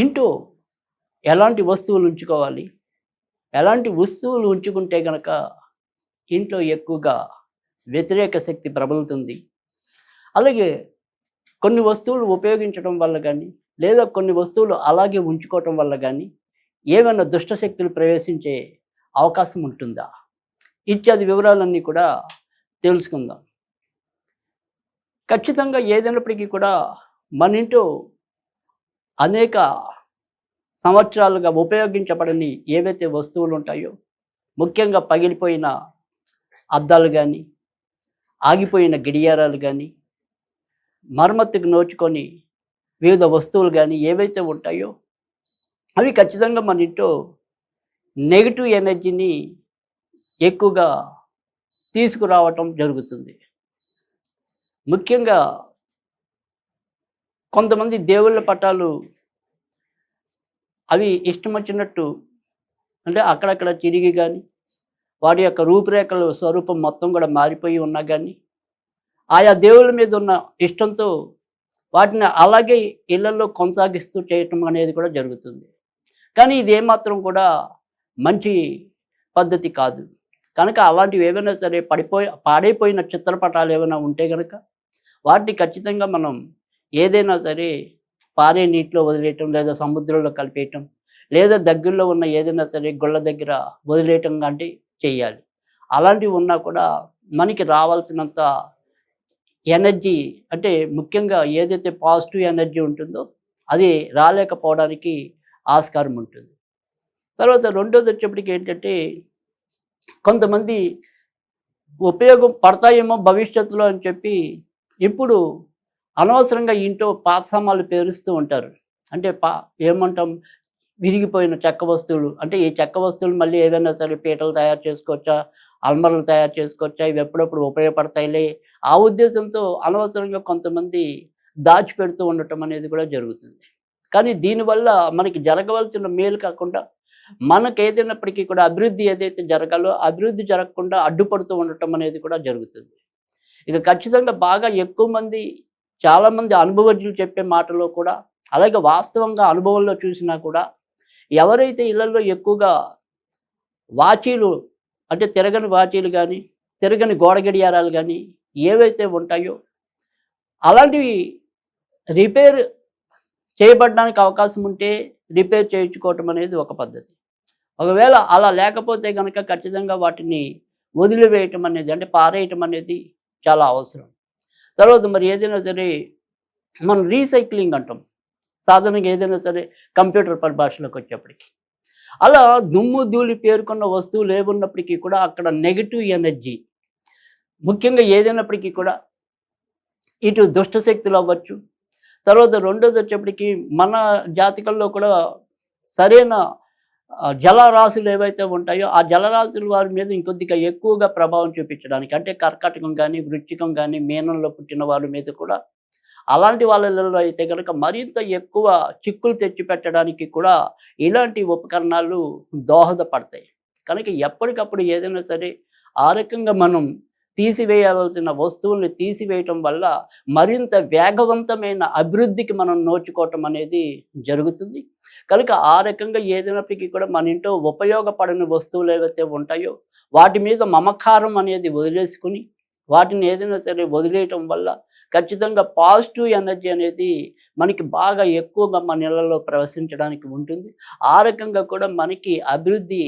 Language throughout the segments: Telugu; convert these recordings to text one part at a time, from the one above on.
ఇంట్లో ఎలాంటి వస్తువులు ఉంచుకోవాలి? ఎలాంటి వస్తువులు ఉంచుకుంటే గనక ఇంట్లో ఎక్కువగా వ్యతిరేక శక్తి ప్రబలుతుంది. అలాగే కొన్ని వస్తువులు ఉపయోగించడం వల్ల గానీ, లేదా కొన్ని వస్తువులు అలాగే ఉంచుకోవటం వల్ల గానీ, ఏమైనా దుష్ట శక్తులు ప్రవేశించే అవకాశం ఉంటుందా? ఇత్యాది వివరాలన్నీ కూడా తెలుసుకుందాం. ఖచ్చితంగా ఏదైనప్పటికీ కూడా మన ఇంట్లో అనేక సంవత్సరాలుగా ఉపయోగించబడని ఏవైతే వస్తువులు ఉంటాయో, ముఖ్యంగా పగిలిపోయిన అద్దాలు కానీ, ఆగిపోయిన గడియారాలు కానీ, మరమ్మతుకు నోచుకొని వివిధ వస్తువులు కానీ ఏవైతే ఉంటాయో అవి ఖచ్చితంగా మన ఇంట్లో నెగిటివ్ ఎనర్జీని ఎక్కువగా తీసుకురావటం జరుగుతుంది. ముఖ్యంగా కొంతమంది దేవుళ్ళ పటాలు అవి ఇష్టం వచ్చినట్టు అంటే అక్కడక్కడ చిరిగి కానీ, వాటి యొక్క రూపురేఖలు స్వరూపం మొత్తం కూడా మారిపోయి ఉన్నా కానీ, ఆయా దేవుళ్ళ మీద ఉన్న ఇష్టంతో వాటిని అలాగే ఇళ్లలో కొనసాగిస్తూ చేయటం అనేది కూడా జరుగుతుంది. కానీ ఇది ఏమాత్రం కూడా మంచి పద్ధతి కాదు. కనుక అలాంటివి ఏవైనా సరే పాడైపోయిన చిత్రపటాలు ఏమైనా ఉంటే కనుక వాటిని ఖచ్చితంగా మనం ఏదైనా సరే పారే నీటిలో వదిలేయటం, లేదా సముద్రంలో కలిపేయటం, లేదా దగ్గరలో ఉన్న ఏదైనా సరే గుళ్ళ దగ్గర వదిలేయటం లాంటివి చేయాలి. అలాంటివి ఉన్నా కూడా మనకి రావాల్సినంత ఎనర్జీ అంటే ముఖ్యంగా ఏదైతే పాజిటివ్ ఎనర్జీ ఉంటుందో అది రాలేకపోవడానికి ఆస్కారం ఉంటుంది. తర్వాత రెండోది వచ్చేప్పటికి ఏంటంటే, కొంతమంది ఉపయోగం పడతాయేమో భవిష్యత్తులో అని చెప్పి ఇప్పుడు అనవసరంగా ఇంట్లో పాత సామాన్లు పేరుస్తూ ఉంటారు. అంటే ఏమంటాం, విరిగిపోయిన చెక్క వస్తువులు. అంటే ఈ చెక్క వస్తువులు మళ్ళీ ఏదైనా సరే పీటలు తయారు చేసుకోవచ్చా, అల్మరలు తయారు చేసుకోవచ్చా, ఇవి ఎప్పుడప్పుడు ఉపయోగపడతాయిలే ఆ ఉద్దేశంతో అనవసరంగా కొంతమంది దాచిపెడుతూ ఉండటం అనేది కూడా జరుగుతుంది. కానీ దీనివల్ల మనకి జరగవలసిన మేలు కాకుండా మనకేదైనప్పటికీ కూడా అభివృద్ధి ఏదైతే జరగాలో అభివృద్ధి జరగకుండా అడ్డుపడుతూ ఉండటం అనేది కూడా జరుగుతుంది. ఇక ఖచ్చితంగా బాగా ఎక్కువ మంది చాలామంది అనుభవజ్ఞులు చెప్పే మాటలో కూడా, అలాగే వాస్తవంగా అనుభవంలో చూసినా కూడా, ఎవరైతే ఇళ్లలో ఎక్కువగా వాచీలు అంటే తిరగని వాచీలు కానీ, తిరగని గోడ గడియారాలు కానీ ఏవైతే ఉంటాయో అలాంటివి రిపేర్ చేయబడడానికి అవకాశం ఉంటే రిపేర్ చేయించుకోవటం అనేది ఒక పద్ధతి. ఒకవేళ అలా లేకపోతే కనుక ఖచ్చితంగా వాటిని వదిలివేయటం అనేది అంటే పారేయటం అనేది చాలా అవసరం. తర్వాత మరి ఏదైనా సరే మనం రీసైక్లింగ్ అంటాం సాధారణంగా, ఏదైనా సరే కంప్యూటర్ పరిభాషలోకి వచ్చేప్పటికి. అలా దుమ్ము ధూళి పేరుకున్న వస్తువులు ఏమున్నప్పటికీ కూడా అక్కడ నెగిటివ్ ఎనర్జీ ముఖ్యంగా ఏదైనప్పటికీ కూడా ఇటు దుష్టశక్తులు అవ్వచ్చు. తర్వాత రెండోది వచ్చేప్పటికి మన జాతకంలో కూడా సరైన జలరాశులు ఏవైతే ఉంటాయో ఆ జలరాశుల వారి మీద ఇంకొద్దిగా ఎక్కువగా ప్రభావం చూపించడానికి, అంటే కర్కాటకం కానీ, వృశ్చికం కానీ, మీనంలో పుట్టిన వాళ్ళ మీద కూడా, అలాంటి వాళ్ళలో అయితే కనుక మరింత ఎక్కువ చిక్కులు తెచ్చిపెట్టడానికి కూడా ఇలాంటి ఉపకరణాలు దోహదపడతాయి. కనుక ఎప్పటికప్పుడు ఏదైనా సరే ఆ రకంగా మనం తీసివేయవలసిన వస్తువుల్ని తీసివేయటం వల్ల మరింత వేగవంతమైన అభివృద్ధికి మనం నోచుకోవటం అనేది జరుగుతుంది. కనుక ఆ రకంగా ఏదైనప్పటికీ కూడా మన ఇంట్లో ఉపయోగపడని వస్తువులు ఏవైతే ఉంటాయో వాటి మీద మమకారం అనేది వదిలేసుకుని వాటిని ఏదైనా సరే వదిలేయటం వల్ల ఖచ్చితంగా పాజిటివ్ ఎనర్జీ అనేది మనకి బాగా ఎక్కువగా మన ఇళ్లలో ప్రవేశించడానికి ఉంటుంది. ఆ రకంగా కూడా మనకి అభివృద్ధి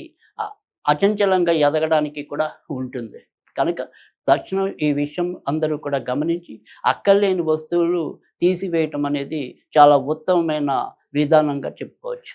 అచంచలంగా ఎదగడానికి కూడా ఉంటుంది. కనుక తక్షణం ఈ విషయం అందరూ కూడా గమనించి అక్కర్లేని వస్తువులు తీసివేయటం అనేది చాలా ఉత్తమమైన విధానంగా చెప్పుకోవచ్చు.